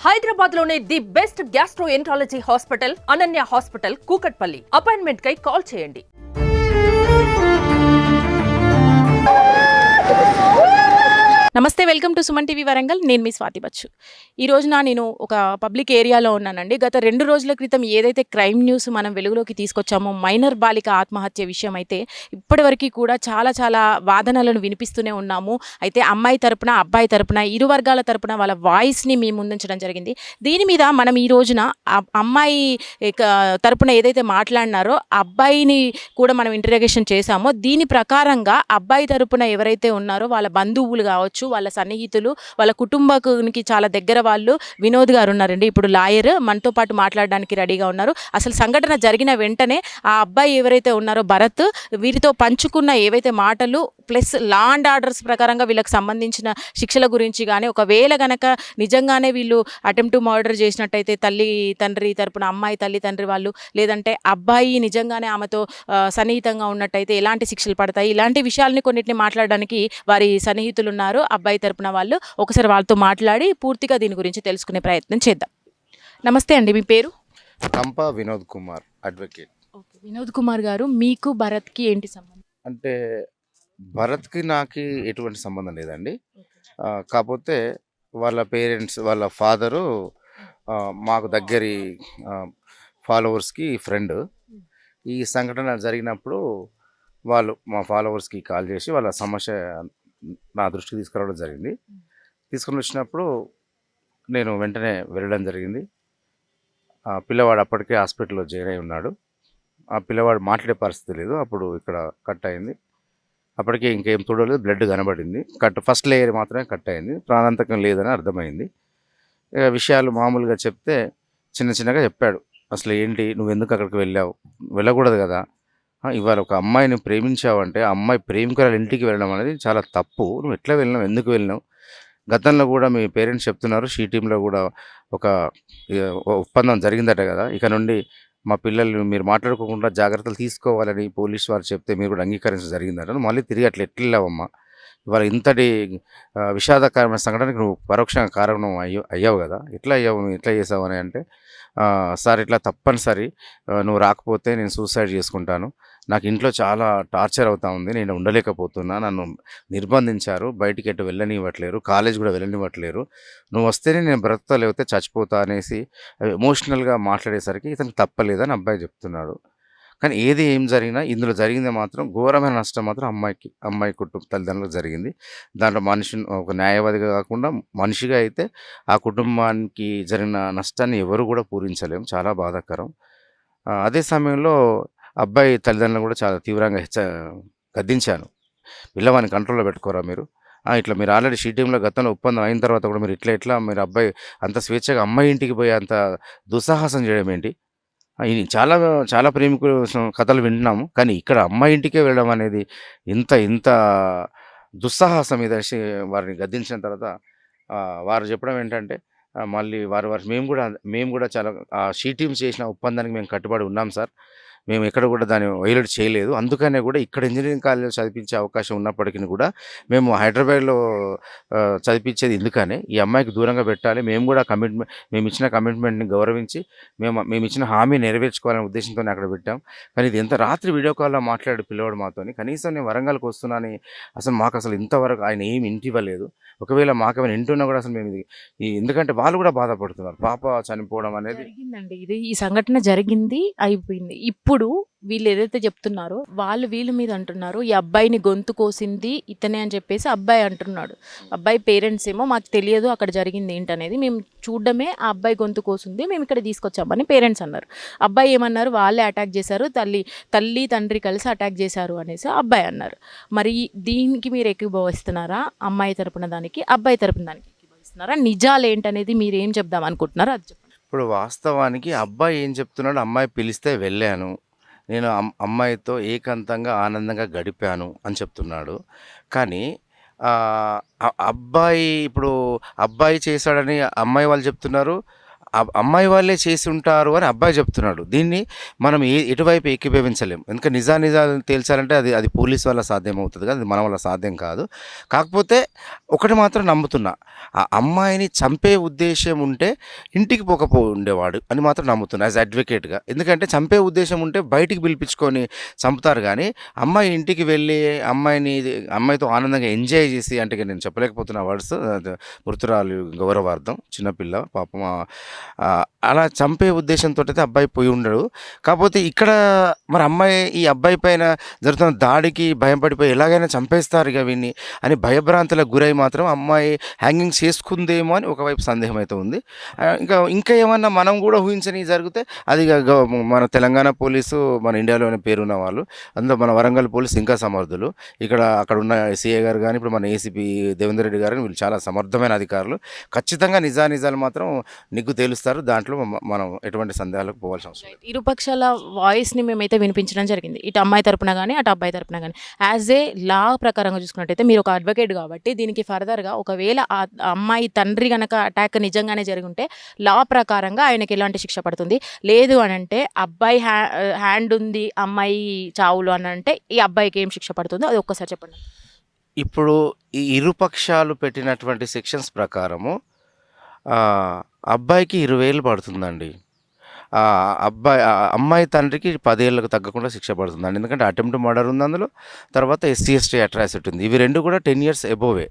హైదరాబాద్లోనే the best gastroenterology hospital Ananya hospital Kukatpally. Appointment కై call చేయండి. నమస్తే, welcome to Suman TV Warangal. నేను మీ స్వాతి బచ్చు. ఈ రోజున నేను ఒక పబ్లిక్ ఏరియాలో ఉన్నానండి. గత 2 రోజుల క్రితం ఏదైతే క్రైమ్ న్యూస్ మనం వెలుగులోకి తీసుకొచ్చామో, మైనర్ బాలిక ఆత్మహత్య విషయం అయితే ఇప్పటివరకు కూడా చాలా వాదనలను వినిపిస్తూనే ఉన్నాము. అయితే అమ్మాయి తరపున, అబ్బాయి తరపున, ఇరు వర్గాల తరపున వాళ్ళ వాయిస్ని మేము ముందుంచడం జరిగింది. దీని మీద మనం ఈ రోజున అమ్మాయి తరపున ఏదైతే మాట్లాడినారో అబ్బాయిని కూడా మనం ఇంటరాగేషన్ చేశామో, దీని ప్రకారంగా అబ్బాయి తరపున ఎవరైతే ఉన్నారో వాళ్ళ బంధువులు కావచ్చు, వాళ్ళ సన్నిహితులు, వాళ్ళ కుటుంబానికి చాలా దగ్గర వాళ్ళు వినోద్ గారు ఉన్నారండి. ఇప్పుడు లాయర్ మనతో పాటు మాట్లాడడానికి రెడీగా ఉన్నారు. అసలు సంఘటన జరిగిన వెంటనే ఆ అబ్బాయి ఎవరైతే ఉన్నారో భరత్, వీరితో పంచుకున్న ఏవైతే మాటలు ప్లస్ లా అండ్ ఆర్డర్స్ ప్రకారంగా వీళ్ళకి సంబంధించిన శిక్షల గురించి కానీ, ఒకవేళ గనక నిజంగానే వీళ్ళు అటెంప్ట్ మర్డర్ చేసినట్టయితే తల్లి తండ్రి తరపున అమ్మాయి తల్లి తండ్రి వాళ్ళు, లేదంటే అబ్బాయి నిజంగానే ఆమెతో సన్నిహితంగా ఉన్నట్టయితే ఎలాంటి శిక్షలు పడతాయి, ఇలాంటి విషయాలని కొన్నిటిని మాట్లాడడానికి వారి సన్నిహితులు ఉన్నారు, అబ్బాయి తరపున వాళ్ళు. ఒకసారి వాళ్ళతో మాట్లాడి పూర్తిగా దీని గురించి తెలుసుకునే ప్రయత్నం చేద్దాం. నమస్తే అండి, మీ పేరు? కంపా వినోద్ కుమార్, అడ్వకేట్. ఓకే, వినోద్ కుమార్ గారు, మీకు భరత్కి ఏంటి సంబంధం? అంటే భరత్కి నాకు ఎటువంటి సంబంధం లేదండి. కాకపోతే వాళ్ళ పేరెంట్స్, వాళ్ళ ఫాదరు మాకు దగ్గరి ఫాలోవర్స్కి ఫ్రెండ్. ఈ సంఘటన జరిగినప్పుడు వాళ్ళు మా ఫాలోవర్స్కి కాల్ చేసి వాళ్ళ సమస్య నా దృష్టికి తీసుకురావడం జరిగింది. తీసుకొని వచ్చినప్పుడు నేను వెంటనే వెళ్ళడం జరిగింది. పిల్లవాడు అప్పటికే హాస్పిటల్లో జాయిన్ అయి ఉన్నాడు. ఆ పిల్లవాడు మాట్లాడే పరిస్థితి లేదు. అప్పుడు ఇక్కడ కట్ అయింది. అప్పటికే ఇంకేం చూడలేదు, బ్లడ్ కనబడింది. ఫస్ట్ లేయర్ మాత్రమే కట్ అయింది, ప్రాణాంతకం లేదని అర్థమైంది. విషయాలు మామూలుగా చెప్తే చిన్నగా చెప్పాడు. అసలు ఏంటి, నువ్వు ఎందుకు అక్కడికి వెళ్ళావు, వెళ్ళకూడదు కదా, ఇవాళ ఒక అమ్మాయిని ప్రేమించావంటే ఆ అమ్మాయి ప్రేమికురాలు ఇంటికి వెళ్ళడం అనేది చాలా తప్పు. నువ్వు ఎట్లా వెళ్ళినావు, ఎందుకు వెళ్ళినావు? గతంలో కూడా మీ పేరెంట్స్ చెప్తున్నారు, షీ టీంలో కూడా ఒక ఒప్పందం జరిగిందట కదా, ఇక నుండి మా పిల్లల్ని మీరు మాట్లాడుకోకుండా జాగ్రత్తలు తీసుకోవాలని పోలీసు వారు చెప్తే మీరు కూడా అంగీకరించడం జరిగిందట. మళ్ళీ తిరిగి అట్లా ఎట్లెళ్ళావమ్మా, ఇవాళ ఇంతటి విషాదకరమైన సంఘటనకి నువ్వు పరోక్షంగా కారణం అయ్యావు కదా, ఎట్లా అయ్యావు, నువ్వు ఎట్లా చేసావు అని అంటే, సార్ ఇట్లా తప్పనిసరి, నువ్వు రాకపోతే నేను సూసైడ్ చేసుకుంటాను, నాకు ఇంట్లో చాలా టార్చర్ అవుతా ఉంది, నేను ఉండలేకపోతున్నా, నన్ను నిర్బంధించారు, బయటికి ఎటు వెళ్ళనివ్వట్లేరు, కాలేజ్ కూడా వెళ్ళనివ్వట్లేరు, నువ్వు వస్తేనే నేను బ్రతుకుతా లేకపోతే చచ్చిపోతా అనేసి ఎమోషనల్గా మాట్లాడేసరికి ఇతనికి తప్పలేదని అబ్బాయి చెప్తున్నాడు. కానీ ఏం జరిగినా ఇందులో జరిగింది మాత్రం ఘోరమైన నష్టం మాత్రం అమ్మాయి కుటుంబ తల్లిదండ్రులకు జరిగింది. దాంట్లో ఒక న్యాయవాదిగా కాకుండా మనిషిగా అయితే ఆ కుటుంబానికి జరిగిన నష్టాన్ని ఎవరు కూడా పూరించలేము, చాలా బాధాకరం. అదే సమయంలో అబ్బాయి తల్లిదండ్రులను కూడా చాలా తీవ్రంగా గద్దించాను. పిల్లవాడిని కంట్రోల్లో పెట్టుకోరా మీరు, ఇట్లా మీరు ఆల్రెడీ షీ టీంలో గతంలో ఒప్పందం అయిన తర్వాత కూడా మీరు ఇట్లా మీరు అబ్బాయి అంత స్వేచ్ఛగా అమ్మాయి ఇంటికి పోయి అంత దుస్సాహసం చేయడం ఏంటి? చాలా ప్రేమికులు కథలు వింటున్నాము, కానీ ఇక్కడ అమ్మాయి ఇంటికే వెళ్ళడం అనేది ఇంత దుస్సాహసం మీద వారిని గద్దించిన తర్వాత వారు చెప్పడం ఏంటంటే, మళ్ళీ మేము కూడా చాలా షీ టీమ్స్ చేసిన ఒప్పందానికి మేము కట్టుబడి ఉన్నాం సార్, మేము ఎక్కడ కూడా దాన్ని వైలేట్ చేయలేదు, అందుకనే కూడా ఇక్కడ ఇంజనీరింగ్ కాలేజ్లో చదివించే అవకాశం ఉన్నప్పటికీ కూడా మేము హైదరాబాద్లో చదివించేది ఎందుకనే, ఈ అమ్మాయికి దూరంగా పెట్టాలి, మేము ఇచ్చిన కమిట్మెంట్ని గౌరవించి మేము ఇచ్చిన హామీ నెరవేర్చుకోవాలనే ఉద్దేశంతో అక్కడ పెట్టాం. కానీ ఇది ఎంత రాత్రి వీడియో కాల్లో మాట్లాడు పిల్లవాడు మాతో, కనీసం నేను వరంగల్కి వస్తున్నాను అసలు మాకు అసలు ఇంతవరకు ఆయన ఏమి ఇంటి ఇవ్వలేదు. ఒకవేళ మాకేమైనా ఇంటున్నా కూడా అసలు మేము ఎందుకంటే వాళ్ళు కూడా బాధపడుతున్నారు, పాప చనిపోవడం అనేది జరిగిందండి. ఈ సంఘటన జరిగింది, అయిపోయింది. ఇప్పుడు వీళ్ళు ఏదైతే చెప్తున్నారో వీళ్ళ మీద అంటున్నారు, ఈ అబ్బాయిని గొంతు కోసింది ఇతనే అని చెప్పేసి అబ్బాయి అంటున్నాడు. అబ్బాయి పేరెంట్స్ ఏమో మాకు తెలియదు అక్కడ జరిగింది ఏంటనేది, మేము చూడడమే ఆ అబ్బాయి గొంతు కోసింది, మేము ఇక్కడ తీసుకొచ్చామని పేరెంట్స్ అన్నారు. అబ్బాయి ఏమన్నారు, వాళ్ళే అటాక్ చేశారు, తల్లి తండ్రి కలిసి అటాక్ చేశారు అనేసి అబ్బాయి అన్నారు. మరి దీనికి మీరు ఏకీభవిస్తున్నారా? అమ్మాయి తరపున దానికి, అబ్బాయి తరపున దానికి ఏకీభవిస్తున్నారా? నిజాలు ఏంటనేది మీరు ఏం చెప్దాం అనుకుంటున్నారో అది చెప్పండి. ఇప్పుడు వాస్తవానికి అబ్బాయి ఏం చెప్తున్నాడు, అమ్మాయి పిలిస్తే వెళ్ళాను, నేను అమ్మాయితో ఏకాంతంగా ఆనందంగా గడిపాను అని చెప్తున్నాడు. కానీ అబ్బాయి చేశాడని అమ్మాయి వాళ్ళు చెప్తున్నారు, అమ్మాయి వాళ్ళే చేసి ఉంటారు అని అబ్బాయి చెప్తున్నాడు. దీన్ని మనం ఎటువైపు ఏకీభవించలేం. ఎందుకంటే నిజాలు తేల్చాలంటే అది పోలీస్ వల్ల సాధ్యమవుతది కానీ అది మన వల్ల సాధ్యం కాదు. కాకపోతే ఒకటి మాత్రం నమ్ముతున్నా, ఆ అమ్మాయిని చంపే ఉద్దేశ్యం ఉంటే ఇంటికి ఉండేవాడు అని మాత్రం నమ్ముతున్నా యాజ్ అడ్వకేట్‌గా. ఎందుకంటే చంపే ఉద్దేశ్యం ఉంటే బయటికి పిలిపించుకొని చంపుతారు గానీ, అమ్మాయి ఇంటికి వెళ్ళి అమ్మాయితో ఆనందంగా ఎంజాయ్ చేసి, అంటే ఇక నేను చెప్పలేకపోతున్నా వర్డ్స్, మృతురాలు గౌరవార్థం చిన్నపిల్ల పాపం, అలా చంపే ఉద్దేశంతోటైతే అబ్బాయి పోయి ఉండడు. కాకపోతే ఇక్కడ మరి ఈ అబ్బాయి పైన జరుగుతున్న దాడికి భయం పడిపోయి ఎలాగైనా చంపేస్తారు ఇక వీడిని అని భయభ్రాంతులకు గురై మాత్రం అమ్మాయి హ్యాంగింగ్ చేసుకుందేమో అని ఒకవైపు సందేహం అయితే ఉంది. ఇంకా ఏమన్నా మనం కూడా ఊహించనివి జరిగితే అది మన తెలంగాణ పోలీసు, మన ఇండియాలోనే పేరున్న వాళ్ళు, అందులో మన వరంగల్ పోలీసు ఇంకా సమర్థులు. అక్కడ ఉన్న సిఐ గారు కానీ, ఇప్పుడు మన ఏసీపీ దేవేందర్ రెడ్డి గారు, వీళ్ళు చాలా సమర్థమైన అధికారులు. ఖచ్చితంగా నిజాలు మాత్రం నిగ్గు తేలుస్తారు. దాంట్లో మనం ఎటువంటి సందేహాలకు పోవాల్సిన అవసరం లేదు. ఇరుపక్షాల వాయిస్ని మేమైతే వినిపించడం జరిగింది, ఇటు అమ్మాయి తరపున కానీ అటు అబ్బాయి తరపున కానీ. యాజ్ ఏ లా ప్రకారంగా చూసుకున్నట్టయితే మీరు ఒక అడ్వకేట్ కాబట్టి దీనికి ఫర్దర్గా ఒకవేళ ఆ అమ్మాయి తండ్రి కనుక అటాక్ నిజంగానే జరిగి ఉంటే లా ప్రకారంగా ఆయనకి ఎలాంటి శిక్ష పడుతుంది, లేదు అని అంటే అబ్బాయి హ్యాండ్ ఉంది అమ్మాయి చావులు అని అంటే ఈ అబ్బాయికి ఏం శిక్ష పడుతుందో అది ఒక్కసారి చెప్పండి. ఇప్పుడు ఈ ఇరుపక్షాలు పెట్టినటువంటి సెక్షన్స్ ప్రకారము అబ్బాయికి 20,000 పడుతుందండి. అమ్మాయి తండ్రికి 10 ఏళ్ళకు తగ్గకుండా శిక్ష పడుతుందండి. ఎందుకంటే అటెంప్ట్ మర్డర్ ఉంది అందులో, తర్వాత SC/ST అట్రాసిటీ ఉంది. ఇవి రెండు కూడా 10 years అబోవే.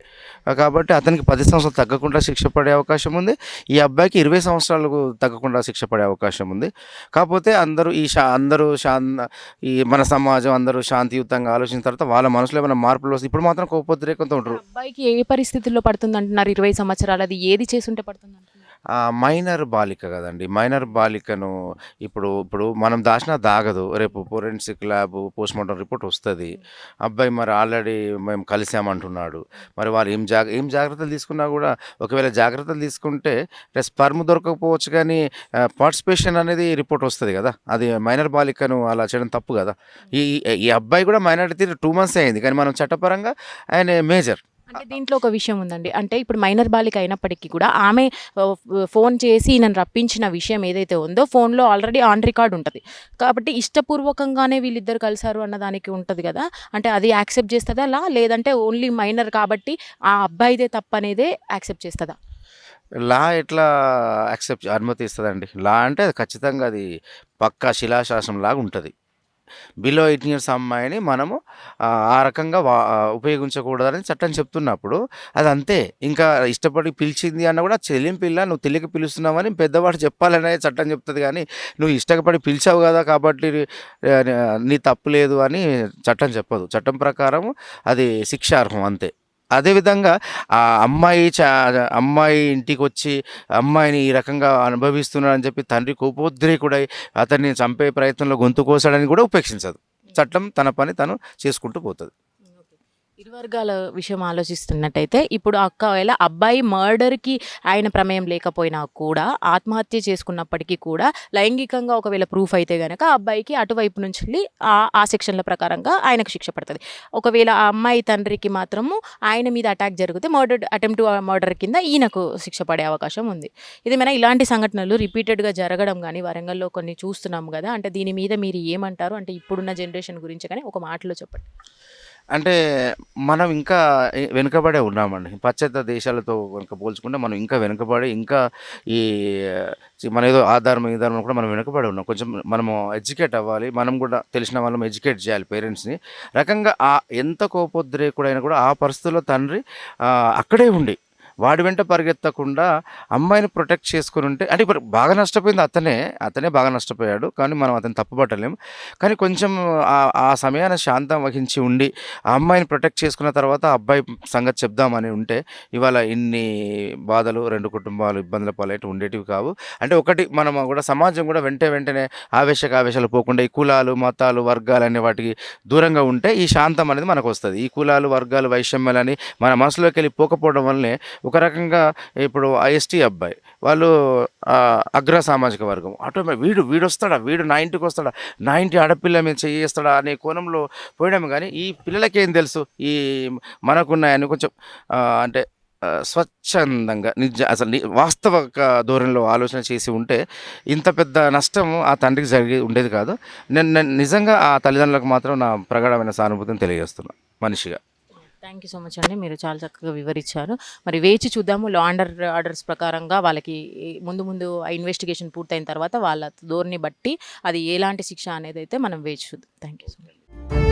కాబట్టి అతనికి 10 సంవత్సరాలు తగ్గకుండా శిక్ష పడే అవకాశం ఉంది. ఈ అబ్బాయికి 20 సంవత్సరాలకు తగ్గకుండా శిక్ష పడే అవకాశం ఉంది. కాకపోతే ఈ మన సమాజం అందరూ శాంతియుతంగా ఆలోచించిన తర్వాత వాళ్ళ మనసులో ఏమైనా మార్పులు వస్తాయి. ఇప్పుడు మాత్రం కోపోద్రేకంతో ఉంటారు. అబ్బాయికి ఏ పరిస్థితుల్లో పడుతుంది అంటున్నారు? 20 సంవత్సరాలు, అది ఏది చేసుంటే పడుతుంది అంటున్నారు? మైనర్ బాలిక కదండి. మైనర్ బాలికను ఇప్పుడు మనం దాగదు. రేపు ఫోరెన్సిక్ ల్యాబ్ పోస్ట్మార్టం రిపోర్ట్ వస్తుంది. అబ్బాయి మరి ఆల్రెడీ మేము కలిసామంటున్నాడు. మరి వాళ్ళు ఏం జాగ్రత్తలు తీసుకున్నా కూడా, ఒకవేళ జాగ్రత్తలు తీసుకుంటే స్పర్మ్ దొరకకపోవచ్చు కానీ పార్టిసిపేషన్ అనేది రిపోర్ట్ వస్తుంది కదా. అది మైనర్ బాలికను అలా చేయడం తప్పు కదా. ఈ అబ్బాయి కూడా మైనారిటీ 2 months అయింది, కానీ మనం చట్టపరంగా ఆయన మేజర్. అంటే దీంట్లో ఒక విషయం ఉందండి. అంటే ఇప్పుడు మైనర్ బాలిక అయినప్పటికీ కూడా ఆమె ఫోన్ చేసి నన్ను రప్పించిన విషయం ఏదైతే ఉందో ఫోన్లో ఆల్రెడీ ఆన్ రికార్డ్ ఉంటుంది. కాబట్టి ఇష్టపూర్వకంగానే వీళ్ళిద్దరు కలిసారు అన్న దానికి ఉంటుంది కదా. అంటే అది యాక్సెప్ట్ చేస్తుందా లా, లేదంటే ఓన్లీ మైనర్ కాబట్టి ఆ అబ్బాయిదే తప్పనేదే యాక్సెప్ట్ చేస్తుందా? లా ఎట్లా అనుమతిస్తుందండి? లా అంటే అది ఖచ్చితంగా అది పక్కా శిలాశాసనం లాగా ఉంటుంది. బిలో 18 years అమ్మాయిని మనము ఆ రకంగా ఉపయోగించకూడదని చట్టం చెప్తున్నప్పుడు అది అంతే. ఇంకా ఇష్టపడి పిలిచింది అన్న కూడా చెల్లిం పిల్ల, నువ్వు తెలియక పిలుస్తున్నావని పెద్దవాడు చెప్పాలనే చట్టం చెప్తుంది. కానీ నువ్వు ఇష్టపడి పిలిచావు కదా కాబట్టి నీ తప్పు లేదు అని చట్టం చెప్పదు. చట్టం ప్రకారం అది శిక్షార్హం అంతే. అదేవిధంగా ఆ అమ్మాయి ఇంటికి వచ్చి అమ్మాయిని ఈ రకంగా అనుభవిస్తున్నాడని చెప్పి తండ్రి కోపోద్రేకుడై అతన్ని చంపే ప్రయత్నంలో గొంతు కోసాడని కూడా ఉపేక్షించదు. చట్టం తన పని తను చేసుకుంటూ పోతుంది. ఇరు వర్గాల విషయం ఆలోచిస్తున్నట్టయితే ఇప్పుడు ఒకవేళ అబ్బాయి మర్డర్కి ఆయన ప్రమేయం లేకపోయినా కూడా ఆత్మహత్య చేసుకున్నప్పటికీ కూడా లైంగికంగా ఒకవేళ ప్రూఫ్ అయితే కనుక అబ్బాయికి అటువైపు నుంచి ఆ సెక్షన్ల ప్రకారంగా ఆయనకు శిక్ష పడుతుంది. ఒకవేళ ఆ అమ్మాయి తండ్రికి మాత్రము ఆయన మీద అటాక్ జరిగితే అటెంప్ట్ మర్డర్ కింద ఈయనకు శిక్ష పడే అవకాశం ఉంది. ఇదేమైనా ఇలాంటి సంఘటనలు రిపీటెడ్గా జరగడం కానీ వరంగల్లో కొన్ని చూస్తున్నాము కదా. అంటే దీని మీద మీరు ఏమంటారు? అంటే ఇప్పుడున్న జనరేషన్ గురించి కానీ ఒక మాటలో చెప్పండి. అంటే మనం ఇంకా వెనుకబడే ఉన్నామండి. పాశ్చాత్య దేశాలతో కనుక పోల్చుకుంటే మనం ఇంకా వెనుకబడి, ఇంకా ఈ మన ఏదో ఆధారం కూడా మనం వెనుకబడి ఉన్నాం. కొంచెం మనము ఎడ్యుకేట్ అవ్వాలి. మనం కూడా తెలిసిన వాళ్ళం ఎడ్యుకేట్ చేయాలి పేరెంట్స్ని. రకంగా ఎంత కోపోద్రేకుడైనా కూడా ఆ పరిస్థితుల్లో తండ్రి అక్కడే ఉండి వాడి వెంట పరిగెత్తకుండా అమ్మాయిని ప్రొటెక్ట్ చేసుకుని ఉంటే, అంటే ఇప్పుడు బాగా నష్టపోయింది అతనే బాగా నష్టపోయాడు. కానీ మనం అతను తప్పుపట్టలేము. కానీ కొంచెం ఆ సమయాన్ని శాంతం వహించి ఉండి ఆ అమ్మాయిని ప్రొటెక్ట్ చేసుకున్న తర్వాత అబ్బాయి సంగతి చెప్దామని ఉంటే ఇవాళ ఇన్ని బాధలు 2 కుటుంబాలు ఇబ్బందుల పాలైతే ఉండేటివి కావు. అంటే ఒకటి మనం కూడా సమాజం కూడా వెంటనే ఆవేశాలు పోకుండా ఈ కులాలు, మతాలు, వర్గాలు అనే వాటికి దూరంగా ఉంటే ఈ శాంతం అనేది మనకు వస్తుంది. ఈ కులాలు, వర్గాలు, వైషమ్యాలని మన మనసులోకి వెళ్ళి పోకపోవడం వల్లనే ఒక రకంగా ఇప్పుడు ST అబ్బాయి వాళ్ళు అగ్ర సామాజిక వర్గం వీడు వస్తాడా, వీడు నా ఇంటికి వస్తాడా, నా ఇంటి ఆడపిల్ల మీద చేస్తాడా అనే కోణంలో పోయడం. కానీ ఈ పిల్లలకేం తెలుసు ఈ మనకున్నాయని కొంచెం అంటే స్వచ్ఛందంగా అసలు వాస్తవ ధోరణిలో ఆలోచన చేసి ఉంటే ఇంత పెద్ద నష్టం ఆ తండ్రికి జరిగి ఉండేది కాదు. నేను నిజంగా ఆ తల్లిదండ్రులకు మాత్రం నా ప్రగాఢమైన సానుభూతిని తెలియజేస్తున్నా మనిషిగా. థ్యాంక్ యూ సో మచ్ అండి. మీరు చాలా చక్కగా వివరించారు. మరి వేచి చూద్దాము. లా అండ్ ఆర్డర్స్ ప్రకారంగా వాళ్ళకి ముందు ముందు ఆ ఇన్వెస్టిగేషన్ పూర్తయిన తర్వాత వాళ్ళ ధోరణి బట్టి అది ఎలాంటి శిక్ష అనేది అయితే మనం వేచి చూద్దాం. Thank you so much.